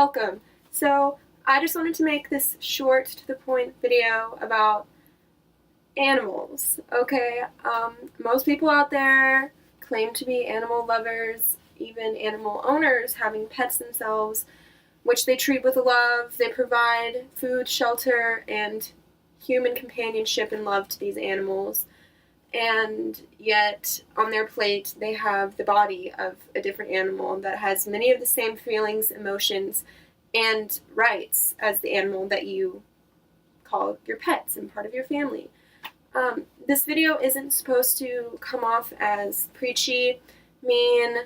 welcome. So I just wanted to make this short to the point video about animals, okay? Most people out there claim to be animal lovers, even animal owners having pets themselves, which they treat with love. They provide food, shelter, and human companionship and love to these animals. And yet, on their plate, they have the body of a different animal that has many of the same feelings, emotions, and rights as the animal that you call your pets and part of your family. This video isn't supposed to come off as preachy, mean,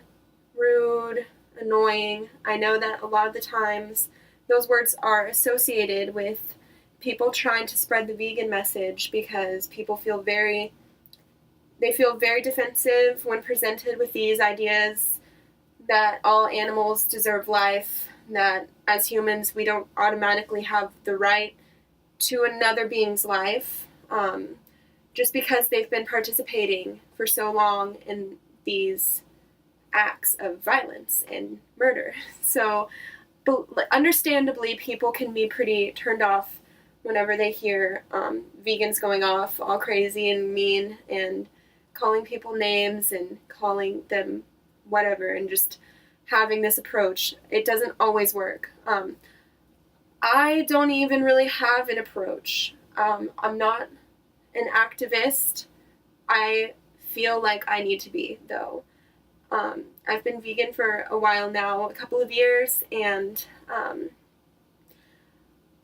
rude, annoying. I know that a lot of the times those words are associated with people trying to spread the vegan message because people feel very defensive when presented with these ideas that all animals deserve life, that as humans we don't automatically have the right to another being's life, just because they've been participating for so long in these acts of violence and murder. So, understandably, people can be pretty turned off whenever they hear vegans going off all crazy and mean and calling people names and calling them whatever and just having this approach. It doesn't always work. I don't even really have an approach. I'm not an activist. I feel like I need to be, though. I've been vegan for a while now, a couple of years, and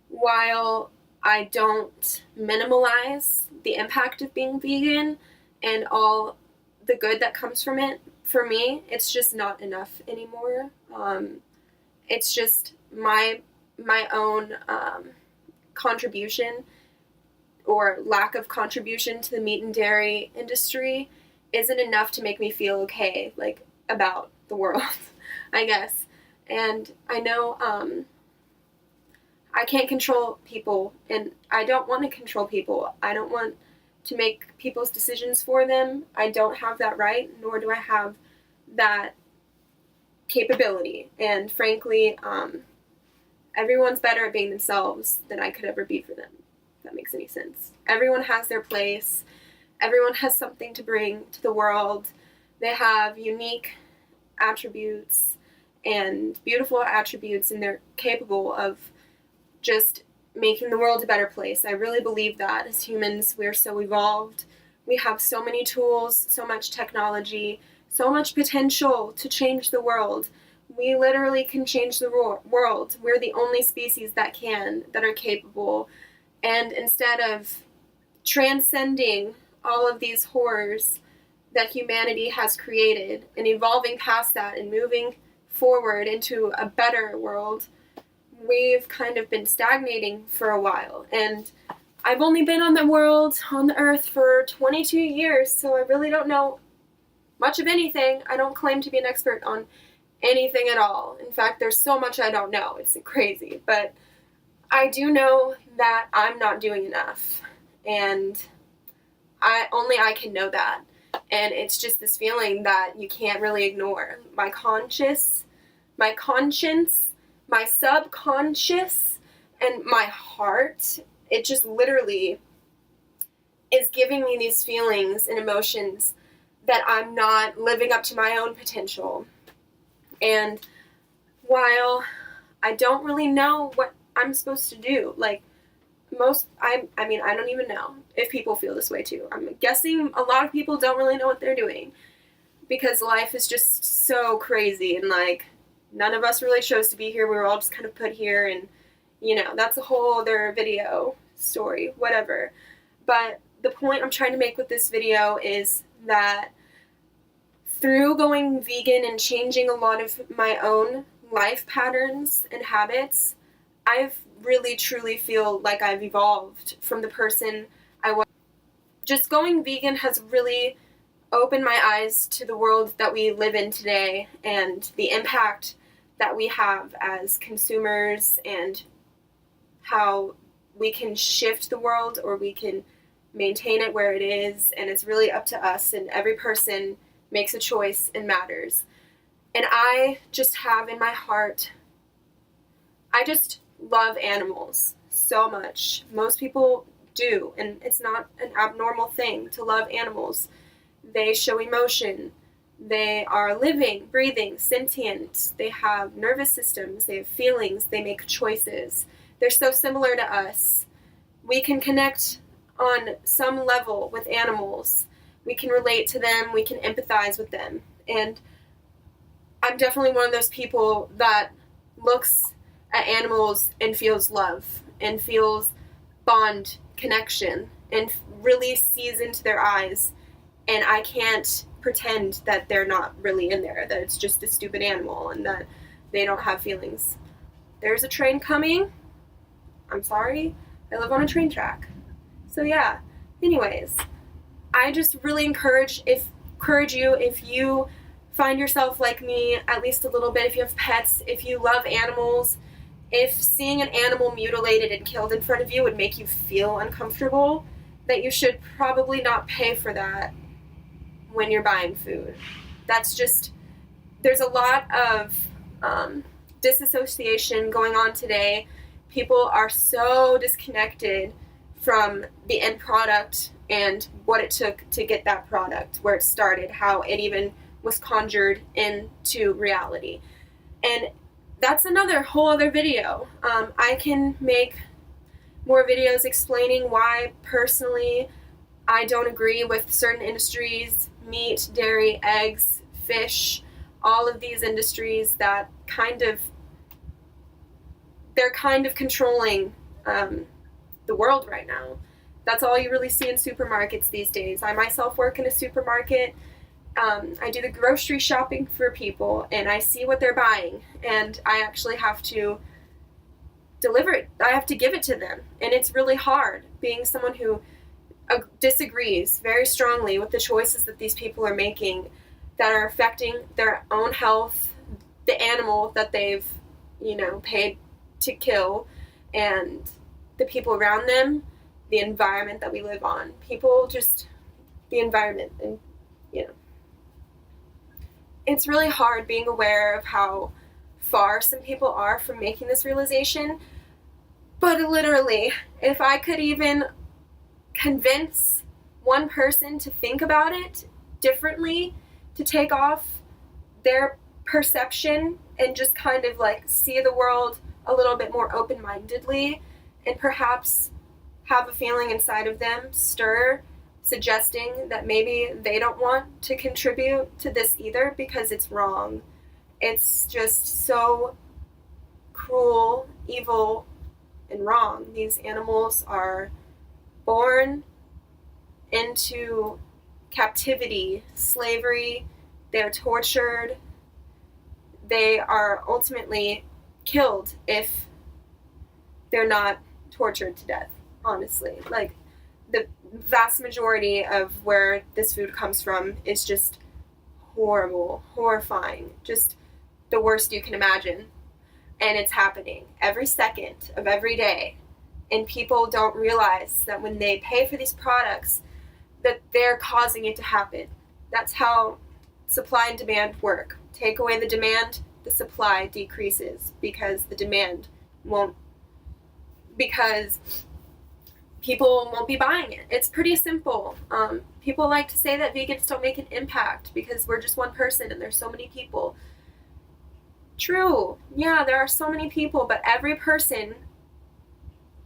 while I don't minimalize the impact of being vegan and all the good that comes from it, for me, it's just not enough anymore. It's just my own contribution or lack of contribution to the meat and dairy industry isn't enough to make me feel okay, like, about the world, I guess. And I know I can't control people, and I don't want to control people. I don't want to make people's decisions for them. I don't have that right, nor do I have that capability. And frankly, everyone's better at being themselves than I could ever be for them, if that makes any sense. Everyone has their place. Everyone has something to bring to the world. They have unique attributes and beautiful attributes, and they're capable of just making the world a better place. I really believe that as humans, we're so evolved. We have so many tools, so much technology, so much potential to change the world. We literally can change the world. We're the only species that are capable. And instead of transcending all of these horrors that humanity has created and evolving past that and moving forward into a better world, we've kind of been stagnating for a while. And I've only been on the earth for 22 years, so I really don't know much of anything. I don't claim to be an expert on anything at all. In fact, there's so much I don't know. It's crazy. But I do know that I'm not doing enough. And I can know that. And it's just this feeling that you can't really ignore. My conscience, my subconscious, and my heart, it just literally is giving me these feelings and emotions that I'm not living up to my own potential. And while I don't really know what I'm supposed to do, like, I don't even know if people feel this way too. I'm guessing a lot of people don't really know what they're doing because life is just so crazy, and like, none of us really chose to be here. We were all just kind of put here, and that's a whole other video story, whatever. But the point I'm trying to make with this video is that through going vegan and changing a lot of my own life patterns and habits, I've really truly feel like I've evolved from the person I was. Just going vegan has really opened my eyes to the world that we live in today and the impact that we have as consumers and how we can shift the world or we can maintain it where it is, and it's really up to us, and every person makes a choice and matters. And I just have in my heart I just love animals so much. Most people do, and it's not an abnormal thing to love animals. They show emotion. They are living, breathing, sentient. They have nervous systems. They have feelings. They make choices. They're so similar to us. We can connect on some level with animals. We can relate to them. We can empathize with them. And I'm definitely one of those people that looks at animals and feels love and feels bond connection and really sees into their eyes. And I can't pretend that they're not really in there, that it's just a stupid animal and that they don't have feelings. There's a train coming. I'm sorry. I live on a train track. So yeah, anyways, I just really encourage you, if you find yourself like me at least a little bit, if you have pets, if you love animals, if seeing an animal mutilated and killed in front of you would make you feel uncomfortable, that you should probably not pay for that when you're buying food. That's just, there's a lot of disassociation going on today. People are so disconnected from the end product and what it took to get that product, where it started, how it even was conjured into reality. And that's another whole other video. I can make more videos explaining why personally I don't agree with certain industries, meat, dairy, eggs, fish, all of these industries that they're kind of controlling the world right now. That's all you really see in supermarkets these days. I myself work in a supermarket. I do the grocery shopping for people, and I see what they're buying, and I actually have to deliver it. I have to give it to them, and it's really hard being someone who disagrees very strongly with the choices that these people are making that are affecting their own health, the animal that they've, paid to kill, and the people around them, the environment that we live on. The environment, and, it's really hard being aware of how far some people are from making this realization. But literally, if I could even convince one person to think about it differently, to take off their perception and just kind of like see the world a little bit more open-mindedly, and perhaps have a feeling inside of them stir, suggesting that maybe they don't want to contribute to this either because it's wrong. It's just so cruel, evil, and wrong. These animals are born into captivity, slavery, they're tortured, they are ultimately killed if they're not tortured to death, honestly. Like, the vast majority of where this food comes from is just horrible, horrifying, just the worst you can imagine. And it's happening every second of every day. And people don't realize that when they pay for these products, that they're causing it to happen. That's how supply and demand work. Take away the demand, the supply decreases because people won't be buying it. It's pretty simple. People like to say that vegans don't make an impact because we're just one person and there's so many people. True. Yeah, there are so many people, but every person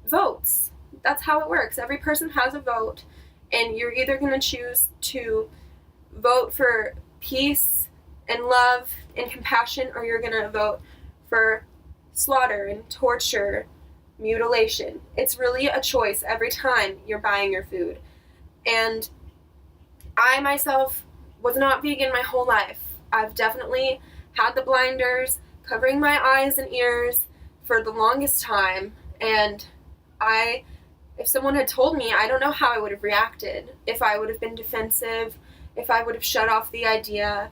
votes. That's how it works. Every person has a vote, and you're either going to choose to vote for peace and love and compassion, or you're going to vote for slaughter and torture, mutilation. It's really a choice every time you're buying your food. And I myself was not vegan my whole life. I've definitely had the blinders covering my eyes and ears for the longest time, and if someone had told me, I don't know how I would have reacted. If I would have been defensive, if I would have shut off the idea.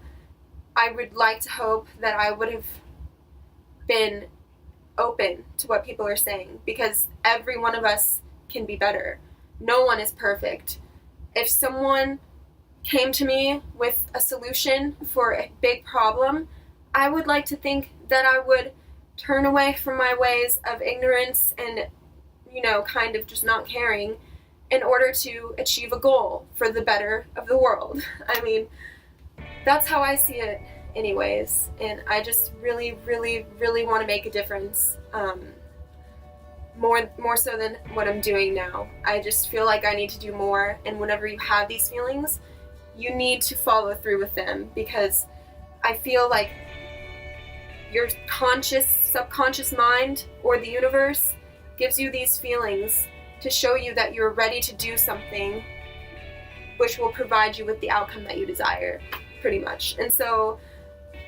I would like to hope that I would have been open to what people are saying, because every one of us can be better. No one is perfect. If someone came to me with a solution for a big problem, I would like to think that I would turn away from my ways of ignorance and, kind of just not caring in order to achieve a goal for the better of the world. I mean, that's how I see it anyways, and I just really, really, really want to make a difference, more so than what I'm doing now. I just feel like I need to do more, and whenever you have these feelings, you need to follow through with them, because I feel like your subconscious mind, or the universe, gives you these feelings to show you that you're ready to do something which will provide you with the outcome that you desire, pretty much. And so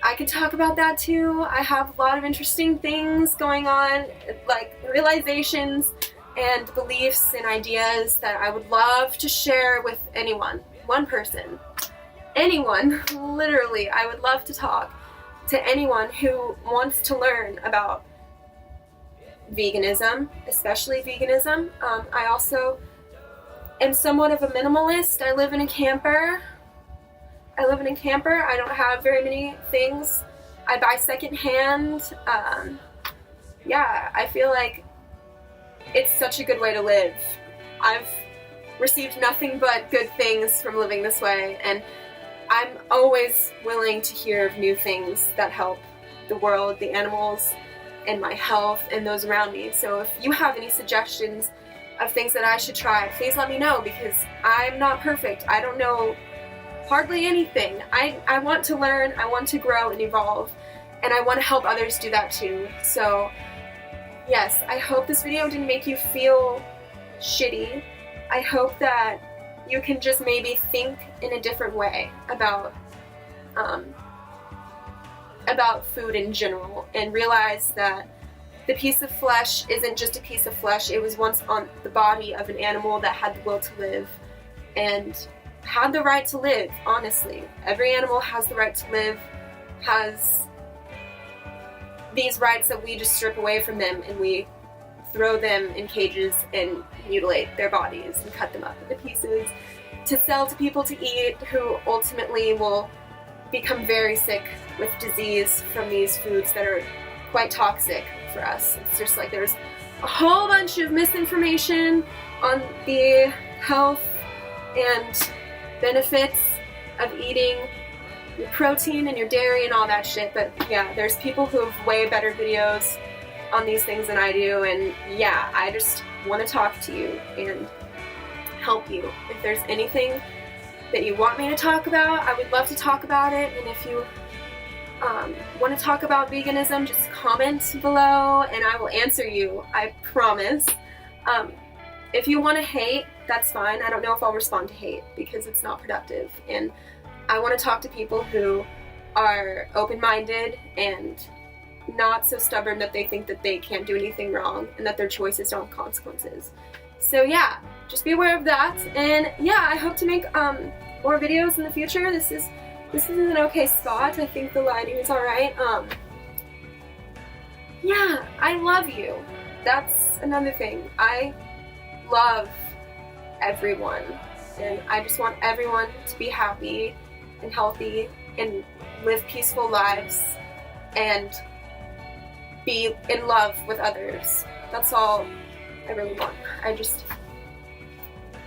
I could talk about that too. I have a lot of interesting things going on, like realizations and beliefs and ideas that I would love to share with anyone, one person, anyone, literally. I would love to talk to anyone who wants to learn about veganism, especially veganism. I also am somewhat of a minimalist. I live in a camper. I don't have very many things. I buy secondhand. Yeah, I feel like it's such a good way to live. I've received nothing but good things from living this way, and I'm always willing to hear of new things that help the world, the animals, and my health, and those around me. So if you have any suggestions of things that I should try, please let me know, because I'm not perfect. I don't know hardly anything. I want to learn, I want to grow and evolve, and I want to help others do that too. So yes, I hope this video didn't make you feel shitty. I hope that you can just maybe think in a different way about food in general, and realize that the piece of flesh isn't just a piece of flesh. It was once on the body of an animal that had the will to live and had the right to live, honestly. Every animal has the right to live, has these rights that we just strip away from them, and we throw them in cages and mutilate their bodies and cut them up into pieces to sell to people to eat, who ultimately will become very sick with disease from these foods that are quite toxic for us. It's just like there's a whole bunch of misinformation on the health and benefits of eating your protein and your dairy and all that shit. But yeah, there's people who have way better videos on these things than I do, and yeah, I just want to talk to you and help you. If there's anything that you want me to talk about, I would love to talk about it. And if you want to talk about veganism, just comment below and I will answer you, I promise. If you want to hate, that's fine. I don't know if I'll respond to hate, because it's not productive, and I want to talk to people who are open-minded and not so stubborn that they think that they can't do anything wrong and that their choices don't have consequences. So yeah, just be aware of that, and yeah, I hope to make more videos in the future. This is an okay spot. I think the lighting is alright. Yeah, I love you. That's another thing. I love everyone, and I just want everyone to be happy and healthy and live peaceful lives and be in love with others. That's all I really want.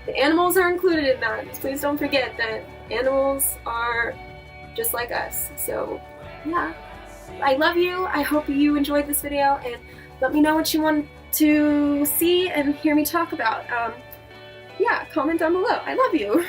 The animals are included in that. Please don't forget that animals are just like us. So yeah, I love you. I hope you enjoyed this video, and let me know what you want to see and hear me talk about. Yeah, comment down below. I love you.